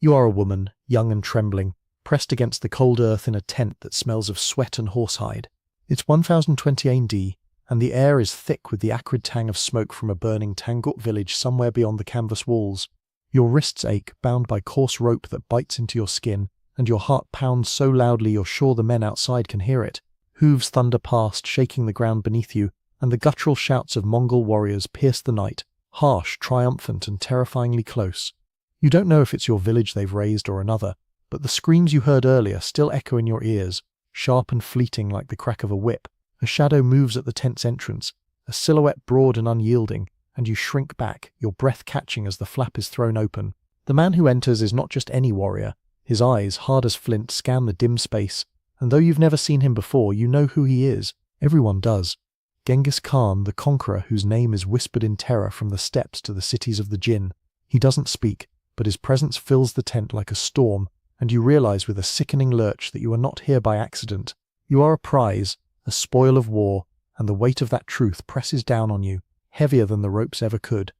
You are a woman, young and trembling, pressed against the cold earth in a tent that smells of sweat and horsehide. It's 1020 AD, and the air is thick with the acrid tang of smoke from a burning Tangut village somewhere beyond the canvas walls. Your wrists ache, bound by coarse rope that bites into your skin, and your heart pounds so loudly you're sure the men outside can hear it. Hooves thunder past, shaking the ground beneath you, and the guttural shouts of Mongol warriors pierce the night, harsh, triumphant, and terrifyingly close. You don't know if it's your village they've razed or another, but the screams you heard earlier still echo in your ears, sharp and fleeting like the crack of a whip. A shadow moves at the tent's entrance, a silhouette broad and unyielding, and you shrink back, your breath catching as the flap is thrown open. The man who enters is not just any warrior. His eyes, hard as flint, scan the dim space, and though you've never seen him before, you know who he is. Everyone does. Genghis Khan, the conqueror whose name is whispered in terror from the steppes to the cities of the Jinn. He doesn't speak, but his presence fills the tent like a storm, and you realize with a sickening lurch that you are not here by accident. You are a prize, a spoil of war, and the weight of that truth presses down on you, heavier than the ropes ever could.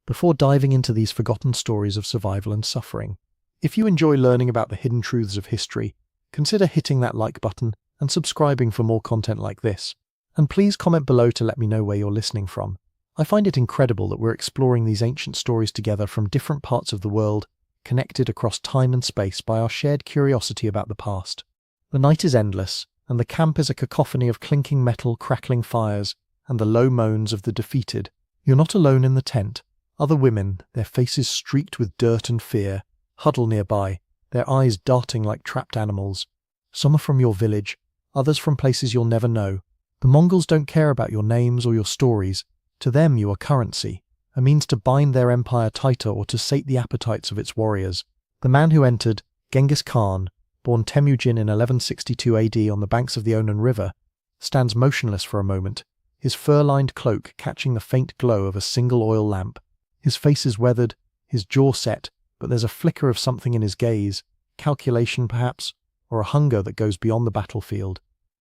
Before diving into these forgotten stories of survival and suffering, if you enjoy learning about the hidden truths of history, consider hitting that like button and subscribing for more content like this. And please comment below to let me know where you're listening from. I find it incredible that we're exploring these ancient stories together from different parts of the world, connected across time and space by our shared curiosity about the past. The night is endless, and the camp is a cacophony of clinking metal, crackling fires, and the low moans of the defeated. You're not alone in the tent. Other women, their faces streaked with dirt and fear, huddle nearby, their eyes darting like trapped animals. Some are from your village, others from places you'll never know. The Mongols don't care about your names or your stories. To them you are currency, a means to bind their empire tighter or to sate the appetites of its warriors. The man who entered, Genghis Khan, born Temujin in 1162 AD on the banks of the Onan River, stands motionless for a moment, his fur-lined cloak catching the faint glow of a single oil lamp. His face is weathered, his jaw set, but there's a flicker of something in his gaze, calculation perhaps, or a hunger that goes beyond the battlefield.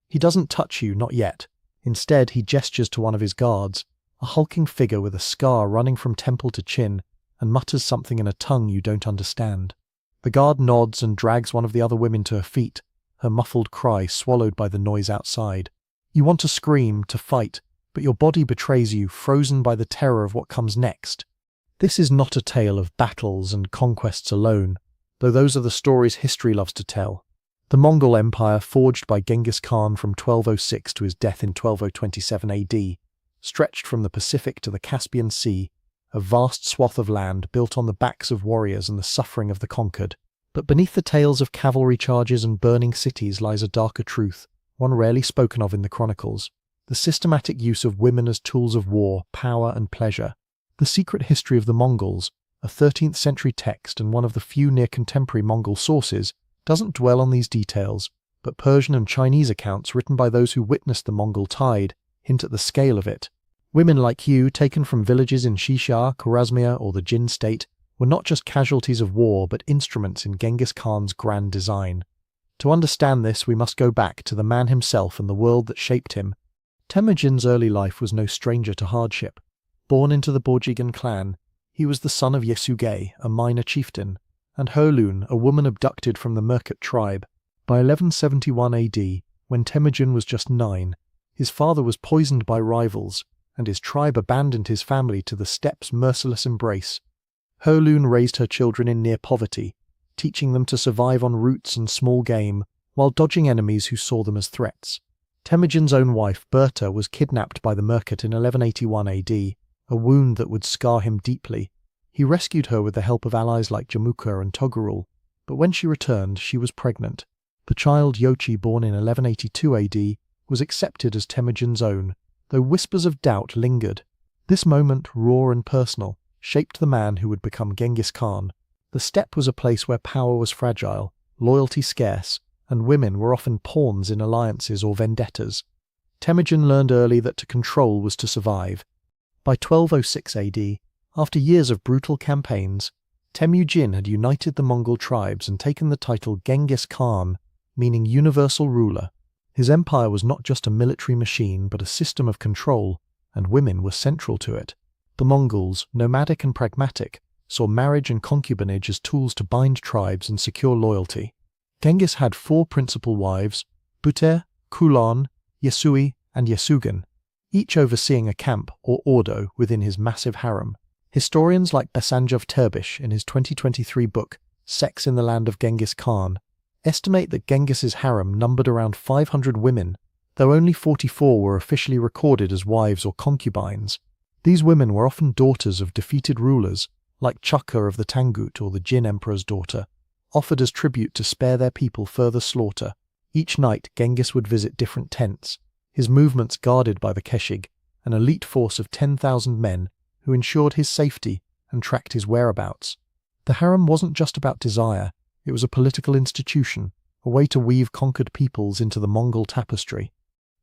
He doesn't touch you, not yet. Instead, he gestures to one of his guards, a hulking figure with a scar running from temple to chin, and mutters something in a tongue you don't understand. The guard nods and drags one of the other women to her feet, her muffled cry swallowed by the noise outside. You want to scream, to fight, but your body betrays you, frozen by the terror of what comes next. This is not a tale of battles and conquests alone, though those are the stories history loves to tell. The Mongol Empire, forged by Genghis Khan from 1206 to his death in 1227 AD, stretched from the Pacific to the Caspian Sea, a vast swath of land built on the backs of warriors and the suffering of the conquered. But beneath the tales of cavalry charges and burning cities lies a darker truth, one rarely spoken of in the chronicles: the systematic use of women as tools of war, power, and pleasure. The Secret History of the Mongols, a 13th century text and one of the few near contemporary Mongol sources, doesn't dwell on these details, but Persian and Chinese accounts written by those who witnessed the Mongol tide hint at the scale of it. Women like you, taken from villages in Shisha, Khwarezmia, or the Jin state, were not just casualties of war but instruments in Genghis Khan's grand design. To understand this, we must go back to the man himself and the world that shaped him. Temujin's early life was no stranger to hardship. Born into the Borjigan clan, he was the son of Yesugei, a minor chieftain, and Herlun, a woman abducted from the Merkut tribe. By 1171 AD, when Temujin was just 9, his father was poisoned by rivals, and his tribe abandoned his family to the steppes' merciless embrace. Herlun raised her children in near poverty, teaching them to survive on roots and small game, while dodging enemies who saw them as threats. Temujin's own wife, Berta, was kidnapped by the Merkut in 1181 AD, a wound that would scar him deeply. He rescued her with the help of allies like Jamukha and Togurul, but when she returned, she was pregnant. The child Yochi, born in 1182 AD, was accepted as Temujin's own, though whispers of doubt lingered. This moment, raw and personal, shaped the man who would become Genghis Khan. The steppe was a place where power was fragile, loyalty scarce, and women were often pawns in alliances or vendettas. Temujin learned early that to control was to survive. By 1206 AD, after years of brutal campaigns, Temujin had united the Mongol tribes and taken the title Genghis Khan, meaning universal ruler. His empire was not just a military machine but a system of control, and women were central to it. The Mongols, nomadic and pragmatic, saw marriage and concubinage as tools to bind tribes and secure loyalty. Genghis had 4 principal wives, Buter, Kulan, Yesui, and Yesugan, each overseeing a camp or ordo within his massive harem. Historians like Basanjov Terbish, in his 2023 book, Sex in the Land of Genghis Khan, estimate that Genghis's harem numbered around 500 women, though only 44 were officially recorded as wives or concubines. These women were often daughters of defeated rulers, like Chukka of the Tangut or the Jin Emperor's daughter, offered as tribute to spare their people further slaughter. Each night Genghis would visit different tents, his movements guarded by the Keshig, an elite force of 10,000 men who ensured his safety and tracked his whereabouts. The harem wasn't just about desire, it was a political institution, a way to weave conquered peoples into the Mongol tapestry.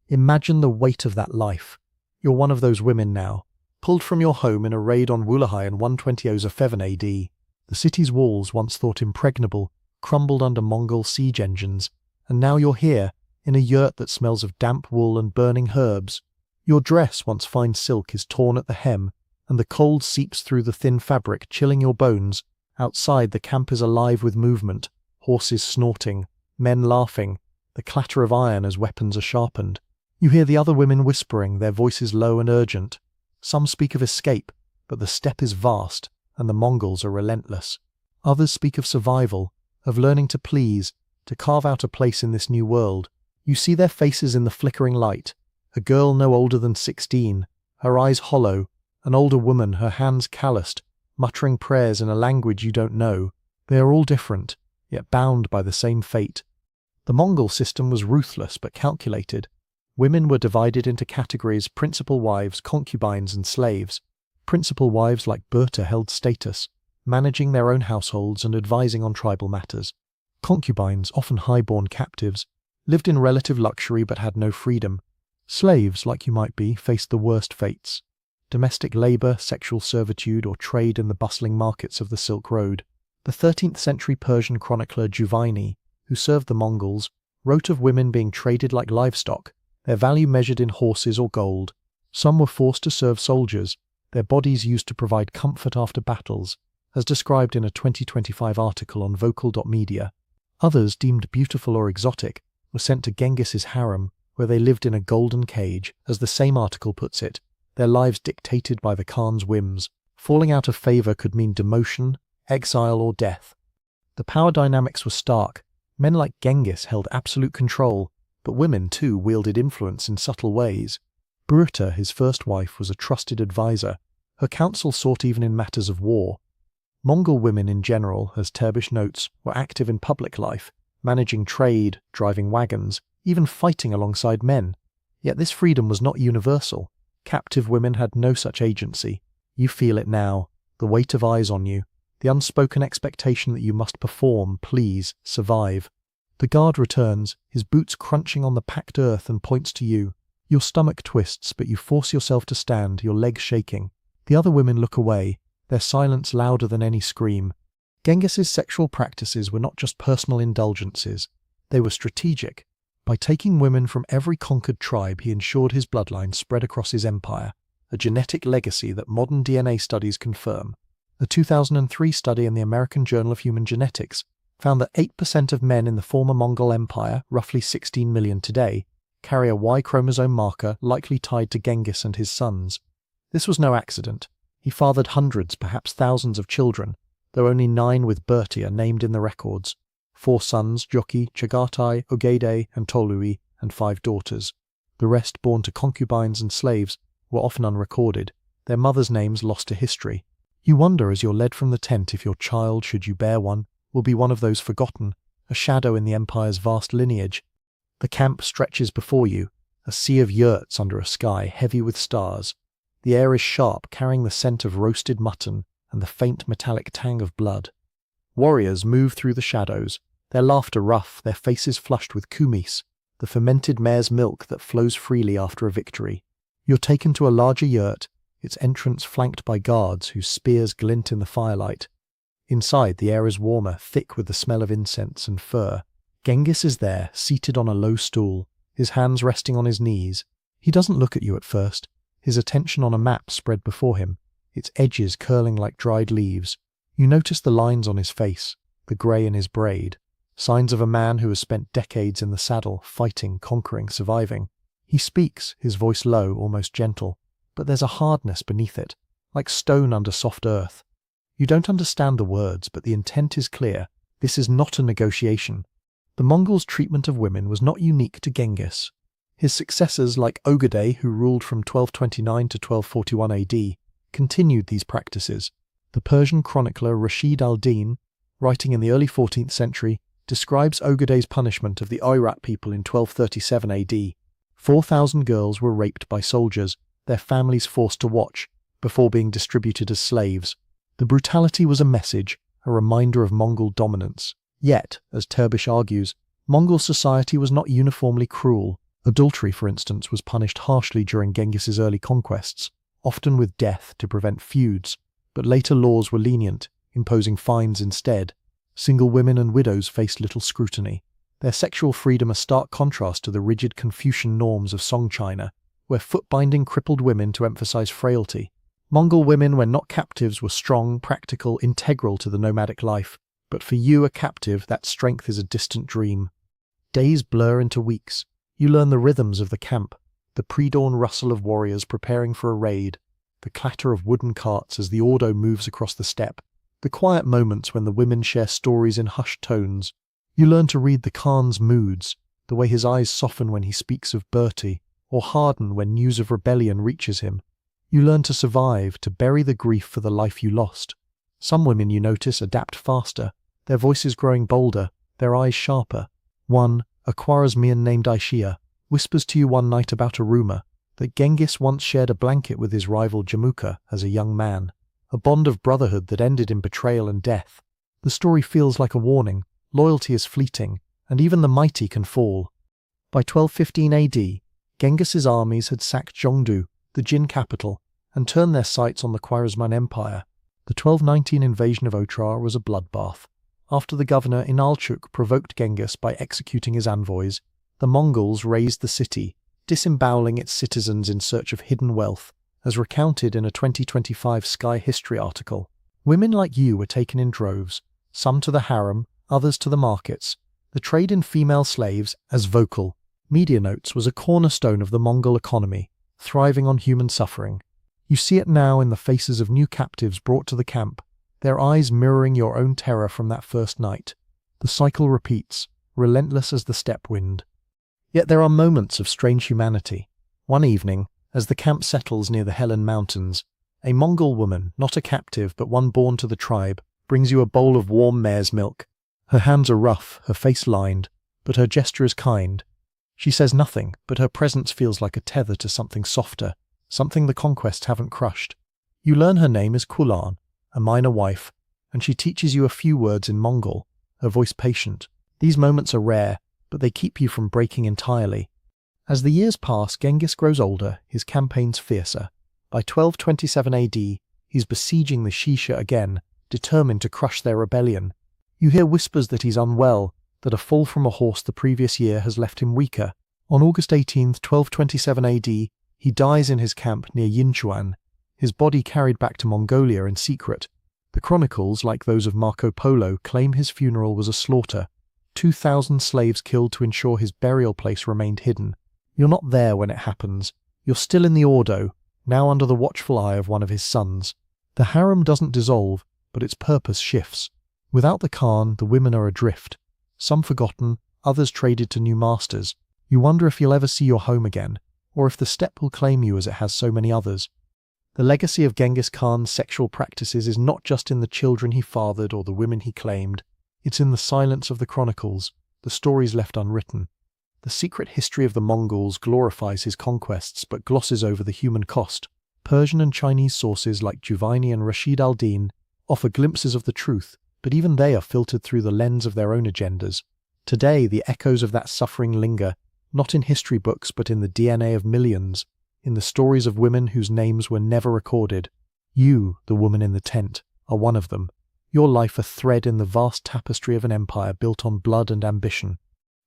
Imagine the weight of that life. You're one of those women now, pulled from your home in a raid on Wulahai in 120 AD. The city's walls, once thought impregnable, crumbled under Mongol siege engines, and now you're here, in a yurt that smells of damp wool and burning herbs. Your dress, once fine silk, is torn at the hem, and the cold seeps through the thin fabric, chilling your bones. Outside, the camp is alive with movement, horses snorting, men laughing, the clatter of iron as weapons are sharpened. You hear the other women whispering, their voices low and urgent. Some speak of escape, but the steppe is vast, and the Mongols are relentless. Others speak of survival, of learning to please, to carve out a place in this new world. You see their faces in the flickering light, a girl no older than 16, her eyes hollow, an older woman, her hands calloused, muttering prayers in a language you don't know. They are all different, yet bound by the same fate. The Mongol system was ruthless but calculated. Women were divided into categories: principal wives, concubines, and slaves. Principal wives like Berta held status, managing their own households and advising on tribal matters. Concubines, often high-born captives, lived in relative luxury but had no freedom. Slaves, like you might be, faced the worst fates: domestic labour, sexual servitude, or trade in the bustling markets of the Silk Road. The 13th century Persian chronicler Juvaini, who served the Mongols, wrote of women being traded like livestock, their value measured in horses or gold. Some were forced to serve soldiers, their bodies used to provide comfort after battles, as described in a 2025 article on vocal.media. Others, deemed beautiful or exotic, were sent to Genghis's harem, where they lived in a golden cage, as the same article puts it, their lives dictated by the Khan's whims. Falling out of favour could mean demotion, exile, or death. The power dynamics were stark. Men like Genghis held absolute control, but women too wielded influence in subtle ways. Berta, his first wife, was a trusted advisor. Her counsel sought even in matters of war. Mongol women in general, as Terbish notes, were active in public life, managing trade, driving wagons, even fighting alongside men. Yet this freedom was not universal. Captive women had no such agency. You feel it now, the weight of eyes on you, the unspoken expectation that you must perform, please, survive. The guard returns, his boots crunching on the packed earth, and points to you. Your stomach twists, but you force yourself to stand, your legs shaking. The other women look away, their silence louder than any scream. Genghis's sexual practices were not just personal indulgences, they were strategic. By taking women from every conquered tribe, he ensured his bloodline spread across his empire, a genetic legacy that modern DNA studies confirm. A 2003 study in the American Journal of Human Genetics found that 8% of men in the former Mongol Empire, roughly 16 million today, carry a Y chromosome marker likely tied to Genghis and his sons. This was no accident. He fathered hundreds, perhaps thousands of children, though only 9 with Berti are named in the records. 4 sons, Joki, Chagatai, Ogede, and Tolui, and 5 daughters. The rest, born to concubines and slaves, were often unrecorded, their mothers' names lost to history. You wonder as you're led from the tent if your child, should you bear one, will be one of those forgotten, a shadow in the empire's vast lineage. The camp stretches before you, a sea of yurts under a sky heavy with stars. The air is sharp, carrying the scent of roasted mutton and the faint metallic tang of blood. Warriors move through the shadows, their laughter rough, their faces flushed with kumis, the fermented mare's milk that flows freely after a victory. You're taken to a larger yurt, its entrance flanked by guards whose spears glint in the firelight. Inside, the air is warmer, thick with the smell of incense and fur. Genghis is there, seated on a low stool, his hands resting on his knees. He doesn't look at you at first, his attention on a map spread before him, its edges curling like dried leaves. You notice the lines on his face, the grey in his braid, signs of a man who has spent decades in the saddle, fighting, conquering, surviving. He speaks, his voice low, almost gentle, but there's a hardness beneath it, like stone under soft earth. You don't understand the words, but the intent is clear. This is not a negotiation. The Mongols' treatment of women was not unique to Genghis. His successors, like Ogedei, who ruled from 1229 to 1241 AD, continued these practices. The Persian chronicler Rashid al-Din, writing in the early 14th century, describes Ogedei's punishment of the Oirat people in 1237 AD. 4,000 girls were raped by soldiers, their families forced to watch, before being distributed as slaves. The brutality was a message, a reminder of Mongol dominance. Yet, as Terbish argues, Mongol society was not uniformly cruel. Adultery, for instance, was punished harshly during Genghis's early conquests, often with death to prevent feuds, but later laws were lenient, imposing fines instead. Single women and widows faced little scrutiny. Their sexual freedom a stark contrast to the rigid Confucian norms of Song China, where foot-binding crippled women to emphasize frailty. Mongol women, when not captives, were strong, practical, integral to the nomadic life. But for you, a captive, that strength is a distant dream. Days blur into weeks. You learn the rhythms of the camp, the pre-dawn rustle of warriors preparing for a raid, the clatter of wooden carts as the ordo moves across the steppe, the quiet moments when the women share stories in hushed tones. You learn to read the Khan's moods, the way his eyes soften when he speaks of Bertie, or harden when news of rebellion reaches him. You learn to survive, to bury the grief for the life you lost. Some women, you notice, adapt faster, their voices growing bolder, their eyes sharper. One, a Khwarezmian named Aishia, whispers to you one night about a rumour that Genghis once shared a blanket with his rival Jamuka as a young man, a bond of brotherhood that ended in betrayal and death. The story feels like a warning. Loyalty is fleeting, and even the mighty can fall. By 1215 AD, Genghis's armies had sacked Zhongdu, the Jin capital, and turned their sights on the Khwarezmian Empire. The 1219 invasion of Otrar was a bloodbath. After the governor Inalchuk provoked Genghis by executing his envoys, the Mongols razed the city, disemboweling its citizens in search of hidden wealth, as recounted in a 2025 Sky History article. Women like you were taken in droves, some to the harem, others to the markets. The trade in female slaves, as vocal media notes, was a cornerstone of the Mongol economy, thriving on human suffering. You see it now in the faces of new captives brought to the camp, their eyes mirroring your own terror from that first night. The cycle repeats, relentless as the steppe wind. Yet there are moments of strange humanity. One evening, as the camp settles near the Helen Mountains, a Mongol woman, not a captive but one born to the tribe, brings you a bowl of warm mare's milk. Her hands are rough, her face lined, but her gesture is kind. She says nothing, but her presence feels like a tether to something softer, something the conquest haven't crushed. You learn her name is Kulan, a minor wife, and she teaches you a few words in Mongol, her voice patient. These moments are rare, but they keep you from breaking entirely. As the years pass, Genghis grows older, his campaigns fiercer. By 1227 AD, he's besieging the Shisha again, determined to crush their rebellion. You hear whispers that he's unwell, that a fall from a horse the previous year has left him weaker. On August 18, 1227 AD, he dies in his camp near Yinchuan, his body carried back to Mongolia in secret. The chronicles, like those of Marco Polo, claim his funeral was a slaughter. 2,000 slaves killed to ensure his burial place remained hidden. You're not there when it happens. You're still in the Ordo, now under the watchful eye of one of his sons. The harem doesn't dissolve, but its purpose shifts. Without the Khan, the women are adrift. Some forgotten, others traded to new masters. You wonder if you'll ever see your home again, or if the steppe will claim you as it has so many others. The legacy of Genghis Khan's sexual practices is not just in the children he fathered or the women he claimed. It's in the silence of the chronicles, the stories left unwritten. The secret history of the Mongols glorifies his conquests but glosses over the human cost. Persian and Chinese sources like Juvaini and Rashid al-Din offer glimpses of the truth, but even they are filtered through the lens of their own agendas. Today, the echoes of that suffering linger, not in history books but in the DNA of millions, in the stories of women whose names were never recorded. You, the woman in the tent, are one of them. Your life a thread in the vast tapestry of an empire built on blood and ambition.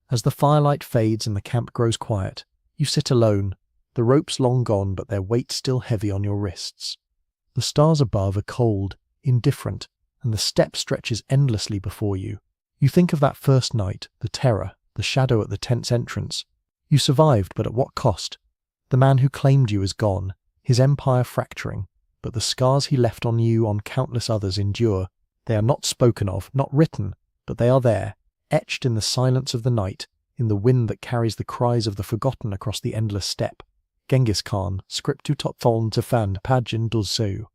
As the firelight fades and the camp grows quiet, you sit alone, the ropes long gone but their weight still heavy on your wrists. The stars above are cold, indifferent, and the steppe stretches endlessly before you. You think of that first night, the terror, the shadow at the tent's entrance. You survived, but at what cost? The man who claimed you is gone, his empire fracturing, but the scars he left on you, on countless others, endure. They are not spoken of, not written, but they are there, etched in the silence of the night, in the wind that carries the cries of the forgotten across the endless steppe. Genghis Khan, scriptu tot tholn tefand pagin dulseu.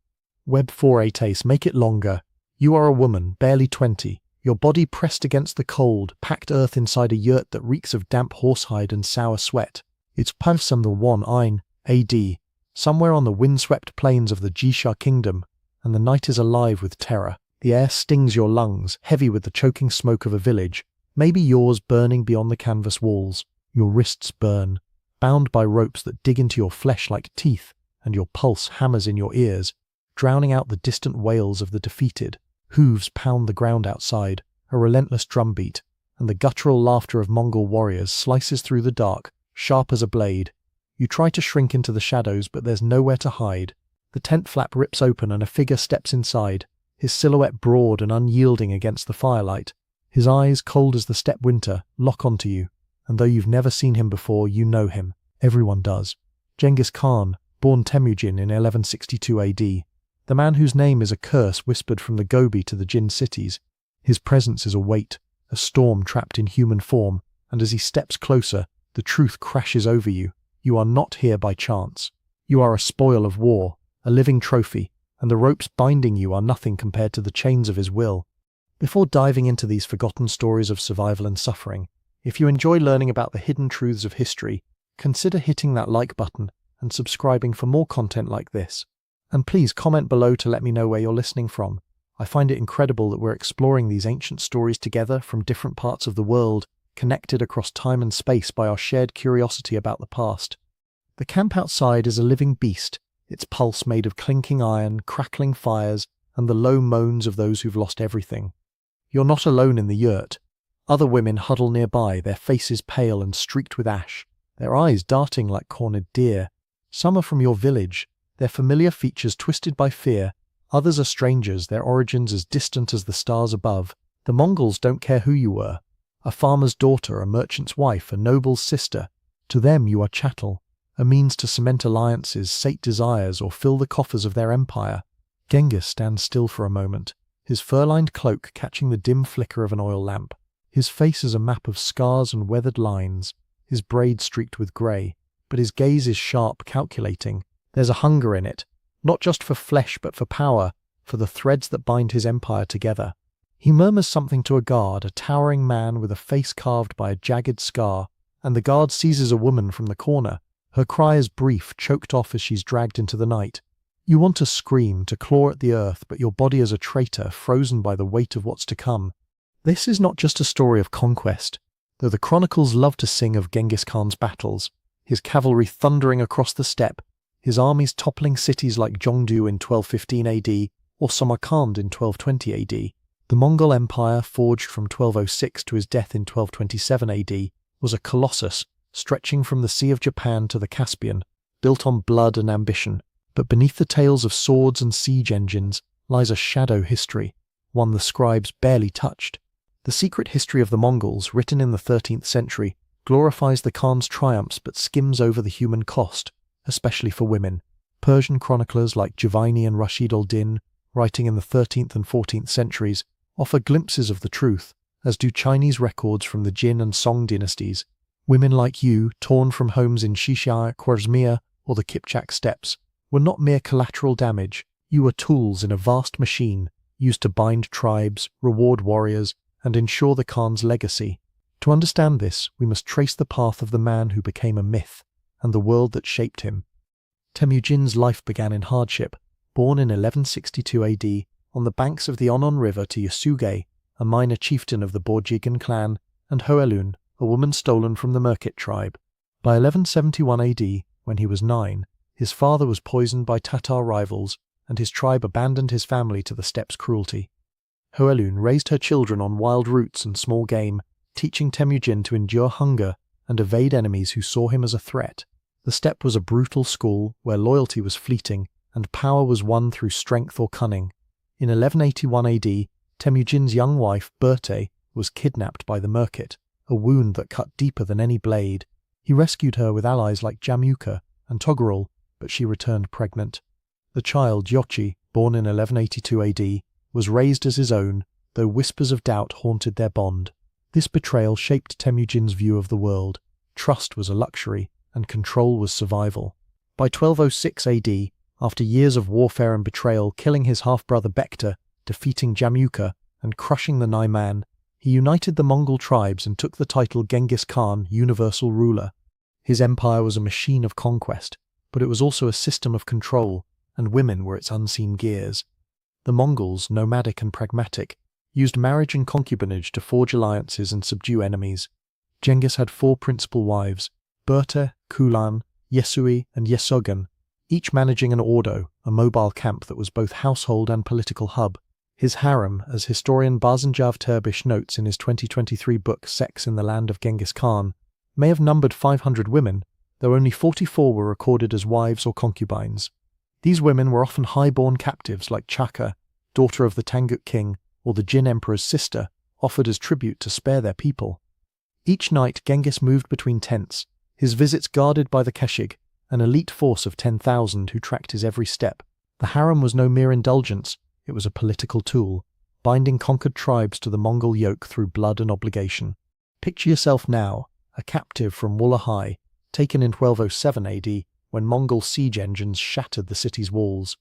Web 488, make it longer. You are a woman, barely 20, your body pressed against the cold, packed earth inside a yurt that reeks of damp horsehide and sour sweat. It's Palsam the 1 AD, somewhere on the windswept plains of the Jisha kingdom, and the night is alive with terror. The air stings your lungs, heavy with the choking smoke of a village, maybe yours burning beyond the canvas walls. Your wrists burn, bound by ropes that dig into your flesh like teeth, and your pulse hammers in your ears, drowning out the distant wails of the defeated. Hooves pound the ground outside, a relentless drumbeat, and the guttural laughter of Mongol warriors slices through the dark, sharp as a blade. You try to shrink into the shadows, but there's nowhere to hide. The tent flap rips open and a figure steps inside, his silhouette broad and unyielding against the firelight. His eyes, cold as the steppe winter, lock onto you, and though you've never seen him before, you know him. Everyone does. Genghis Khan, born Temujin in 1162 AD, the man whose name is a curse whispered from the Gobi to the Jin cities. His presence is a weight, a storm trapped in human form, and as he steps closer, the truth crashes over you. You are not here by chance. You are a spoil of war, a living trophy, and the ropes binding you are nothing compared to the chains of his will. Before diving into these forgotten stories of survival and suffering, if you enjoy learning about the hidden truths of history, consider hitting that like button and subscribing for more content like this. And please comment below to let me know where you're listening from. I find it incredible that we're exploring these ancient stories together from different parts of the world, connected across time and space by our shared curiosity about the past. The camp outside is a living beast, its pulse made of clinking iron, crackling fires, and the low moans of those who've lost everything. You're not alone in the yurt. Other women huddle nearby, their faces pale and streaked with ash, their eyes darting like cornered deer. Some are from your village, their familiar features twisted by fear. Others are strangers, their origins as distant as the stars above. The Mongols don't care who you were. A farmer's daughter, a merchant's wife, a noble's sister. To them you are chattel, a means to cement alliances, sate desires, or fill the coffers of their empire. Genghis stands still for a moment, his fur-lined cloak catching the dim flicker of an oil lamp. His face is a map of scars and weathered lines, his braid streaked with grey, but his gaze is sharp, calculating. There's a hunger in it, not just for flesh but for power, for the threads that bind his empire together. He murmurs something to a guard, a towering man with a face carved by a jagged scar, and the guard seizes a woman from the corner. Her cry is brief, choked off as she's dragged into the night. You want to scream, to claw at the earth, but your body is a traitor, frozen by the weight of what's to come. This is not just a story of conquest, though the chronicles love to sing of Genghis Khan's battles, his cavalry thundering across the steppe, his armies toppling cities like Zhongdu in 1215 AD or Samarkand in 1220 AD. The Mongol Empire, forged from 1206 to his death in 1227 AD, was a colossus, stretching from the Sea of Japan to the Caspian, built on blood and ambition. But beneath the tales of swords and siege engines lies a shadow history, one the scribes barely touched. The secret history of the Mongols, written in the 13th century, glorifies the Khan's triumphs but skims over the human cost, especially for women. Persian chroniclers like Javaini and Rashid al-Din, writing in the 13th and 14th centuries, offer glimpses of the truth, as do Chinese records from the Jin and Song dynasties. Women like you, torn from homes in Shishai, Khwarezmia, or the Kipchak steppes, were not mere collateral damage. You were tools in a vast machine, used to bind tribes, reward warriors, and ensure the Khan's legacy. To understand this, we must trace the path of the man who became a myth, and the world that shaped him. Temujin's life began in hardship. Born in 1162 AD, on the banks of the Onon River to Yasuge, a minor chieftain of the Borjigan clan, and Hoelun, a woman stolen from the Merkit tribe. By 1171 AD, when he was 9, his father was poisoned by Tatar rivals, and his tribe abandoned his family to the steppe's cruelty. Hoelun raised her children on wild roots and small game, teaching Temujin to endure hunger and evade enemies who saw him as a threat. The steppe was a brutal school where loyalty was fleeting and power was won through strength or cunning. In 1181 AD, Temujin's young wife, Berte, was kidnapped by the Merkit, a wound that cut deeper than any blade. He rescued her with allies like Jamuka and Toggerul, but she returned pregnant. The child, Yochi, born in 1182 AD, was raised as his own, though whispers of doubt haunted their bond. This betrayal shaped Temujin's view of the world. Trust was a luxury, and control was survival. By 1206 AD, after years of warfare and betrayal, killing his half-brother Bekta, defeating Jamuka, and crushing the Naiman, he united the Mongol tribes and took the title Genghis Khan, universal ruler. His empire was a machine of conquest, but it was also a system of control, and women were its unseen gears. The Mongols, nomadic and pragmatic, used marriage and concubinage to forge alliances and subdue enemies. Genghis had 4 principal wives, Berta, Kulan, Yesui, and Yesogan, each managing an ordo, a mobile camp that was both household and political hub. His harem, as historian Barzanjav Terbish notes in his 2023 book Sex in the Land of Genghis Khan, may have numbered 500 women, though only 44 were recorded as wives or concubines. These women were often high-born captives like Chaka, daughter of the Tangut king, or the Jin emperor's sister, offered as tribute to spare their people. Each night Genghis moved between tents, his visits guarded by the Keshig, an elite force of 10,000 who tracked his every step. The harem was no mere indulgence, it was a political tool, binding conquered tribes to the Mongol yoke through blood and obligation. Picture yourself now, a captive from Wulahai, taken in 1207 AD, when Mongol siege engines shattered the city's walls.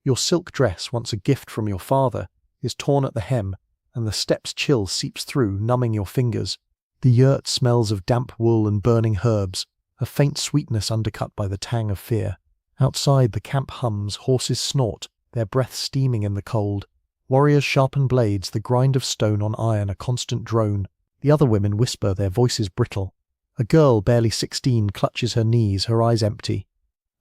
Your silk dress, once a gift from your father, is torn at the hem, and the steppes chill seeps through, numbing your fingers. The yurt smells of damp wool and burning herbs, a faint sweetness undercut by the tang of fear. Outside, the camp hums, horses snort, their breath steaming in the cold. Warriors sharpen blades, the grind of stone on iron a constant drone. The other women whisper, their voices brittle. A girl, barely 16, clutches her knees, her eyes empty.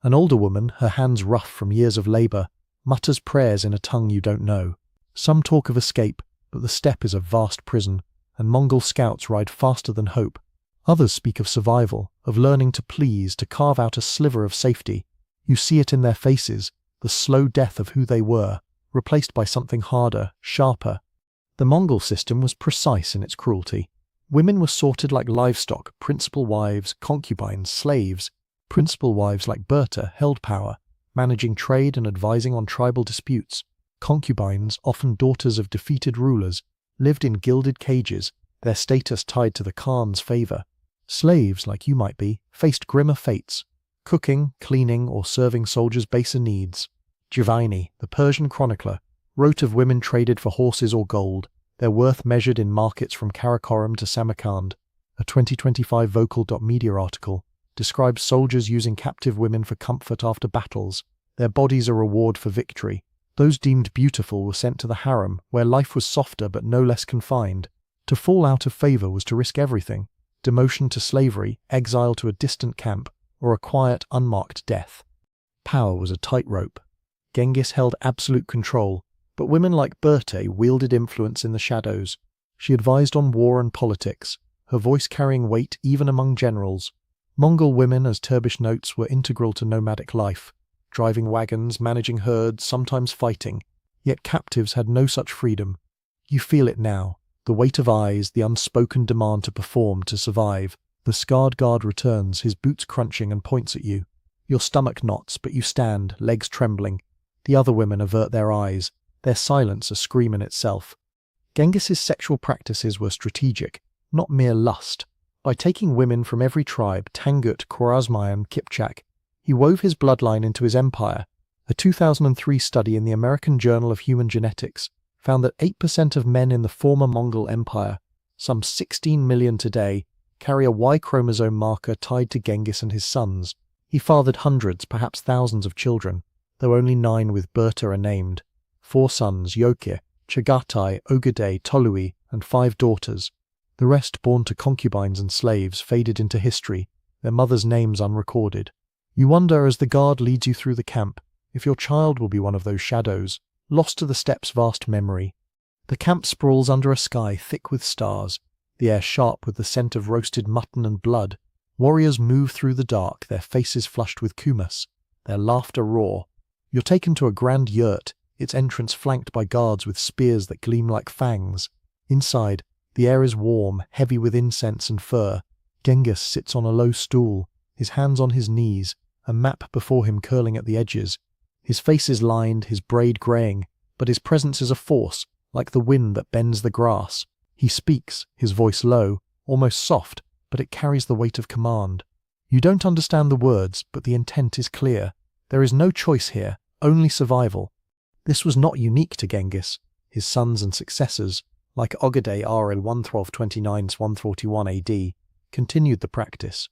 An older woman, her hands rough from years of labour, mutters prayers in a tongue you don't know. Some talk of escape, but the steppe is a vast prison, and Mongol scouts ride faster than hope. Others speak of survival, of learning to please, to carve out a sliver of safety. You see it in their faces, the slow death of who they were, replaced by something harder, sharper. The Mongol system was precise in its cruelty. Women were sorted like livestock, principal wives, concubines, slaves. Principal wives like Berta held power, managing trade and advising on tribal disputes. Concubines, often daughters of defeated rulers, lived in gilded cages, their status tied to the Khan's favour. Slaves, like you might be, faced grimmer fates, cooking, cleaning, or serving soldiers' baser needs. Giovanni, the Persian chronicler, wrote of women traded for horses or gold, their worth measured in markets from Karakoram to Samarkand. A 2025 Vocal.media article describes soldiers using captive women for comfort after battles, their bodies a reward for victory. Those deemed beautiful were sent to the harem, where life was softer but no less confined. To fall out of favour was to risk everything: demotion to slavery, exile to a distant camp, or a quiet, unmarked death. Power was a tightrope. Genghis held absolute control, but women like Berte wielded influence in the shadows. She advised on war and politics, her voice carrying weight even among generals. Mongol women, as Terbish notes, were integral to nomadic life, driving wagons, managing herds, sometimes fighting. Yet captives had no such freedom. You feel it now, the weight of eyes, the unspoken demand to perform, to survive. The scarred guard returns, his boots crunching, and points at you. Your stomach knots, but you stand, legs trembling. The other women avert their eyes, their silence a scream in itself. Genghis's sexual practices were strategic, not mere lust. By taking women from every tribe, Tangut, Khwarezmian, Kipchak, he wove his bloodline into his empire. A 2003 study in the American Journal of Human Genetics found that 8% of men in the former Mongol Empire, some 16 million today, carry a Y chromosome marker tied to Genghis and his sons. He fathered hundreds, perhaps thousands of children, though only 9 with Berta are named. 4 sons, Yokir, Chagatai, Ogedei, Tolui, and 5 daughters. The rest, born to concubines and slaves, faded into history, their mothers' names unrecorded. You wonder, as the guard leads you through the camp, if your child will be one of those shadows, lost to the steppe's vast memory. The camp sprawls under a sky thick with stars, the air sharp with the scent of roasted mutton and blood. Warriors move through the dark, their faces flushed with kumas, their laughter raw. You're taken to a grand yurt, its entrance flanked by guards with spears that gleam like fangs. Inside, the air is warm, heavy with incense and fur. Genghis sits on a low stool, his hands on his knees, a map before him curling at the edges. His face is lined, his braid greying, but his presence is a force, like the wind that bends the grass. He speaks, his voice low, almost soft, but it carries the weight of command. You don't understand the words, but the intent is clear. There is no choice here, only survival. This was not unique to Genghis. His sons and successors, like Ogedei R. in 11229–141 AD, continued the practice.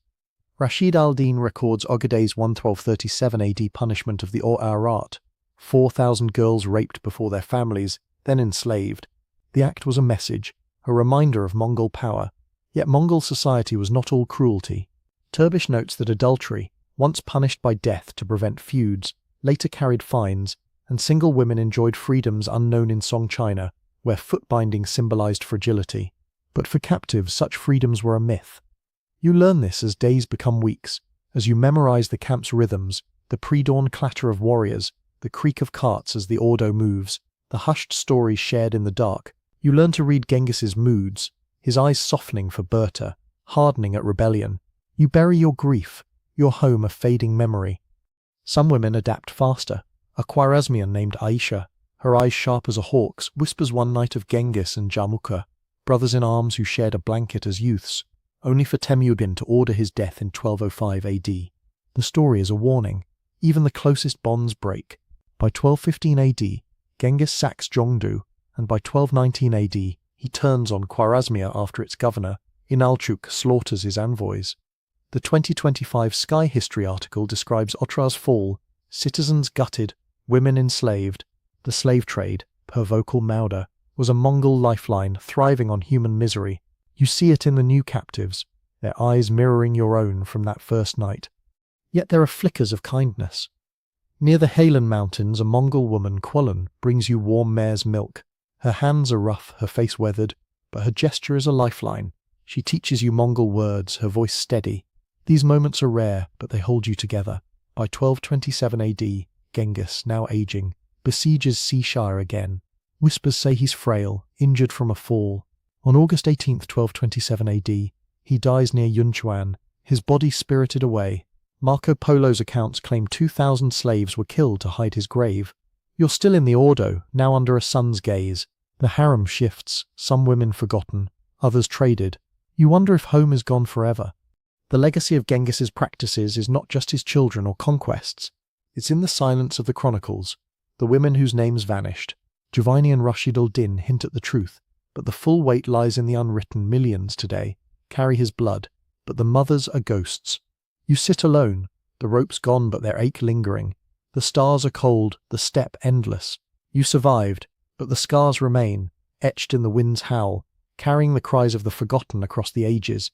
Rashid al-Din records Ogedei's 11237 AD punishment of the Or-Arat, 4,000 girls raped before their families, then enslaved. The act was a message, a reminder of Mongol power, yet Mongol society was not all cruelty. Turbish notes that adultery, once punished by death to prevent feuds, later carried fines, and single women enjoyed freedoms unknown in Song China, where foot-binding symbolized fragility. But for captives, such freedoms were a myth. You learn this as days become weeks, as you memorize the camp's rhythms, the pre-dawn clatter of warriors, the creak of carts as the ordo moves, the hushed stories shared in the dark. You learn to read Genghis's moods, his eyes softening for Berta, hardening at rebellion. You bury your grief, your home a fading memory. Some women adapt faster. A Khwarezmian named Aisha, her eyes sharp as a hawk's, whispers one night of Genghis and Jamukha, brothers in arms who shared a blanket as youths, only for Temujin to order his death in 1205 AD. The story is a warning. Even the closest bonds break. By 1215 AD, Genghis sacks Zhongdu, and by 1219 AD, he turns on Khwarezmia after its governor, Inalchuk, slaughters his envoys. The 2025 Sky History article describes Otra's fall, citizens gutted, women enslaved. The slave trade, per vocal Mauda, was a Mongol lifeline thriving on human misery. You see it in the new captives, their eyes mirroring your own from that first night. Yet there are flickers of kindness. Near the Halen Mountains, a Mongol woman, Kwolun, brings you warm mare's milk. Her hands are rough, her face weathered, but her gesture is a lifeline. She teaches you Mongol words, her voice steady. These moments are rare, but they hold you together. By 1227 AD, Genghis, now aging, besieges Seashire again. Whispers say he's frail, injured from a fall. On August 18, 1227 AD, he dies near Yunchuan, his body spirited away. Marco Polo's accounts claim 2,000 slaves were killed to hide his grave. You're still in the Ordo, now under a son's gaze. The harem shifts, some women forgotten, others traded. You wonder if home is gone forever. The legacy of Genghis's practices is not just his children or conquests. It's in the silence of the chronicles, the women whose names vanished. Giovanni and Rashid al-Din hint at the truth, but the full weight lies in the unwritten. Millions today carry his blood, but the mothers are ghosts. You sit alone, the ropes gone but their ache lingering. The stars are cold, the steppe endless. You survived, but the scars remain, etched in the wind's howl, carrying the cries of the forgotten across the ages.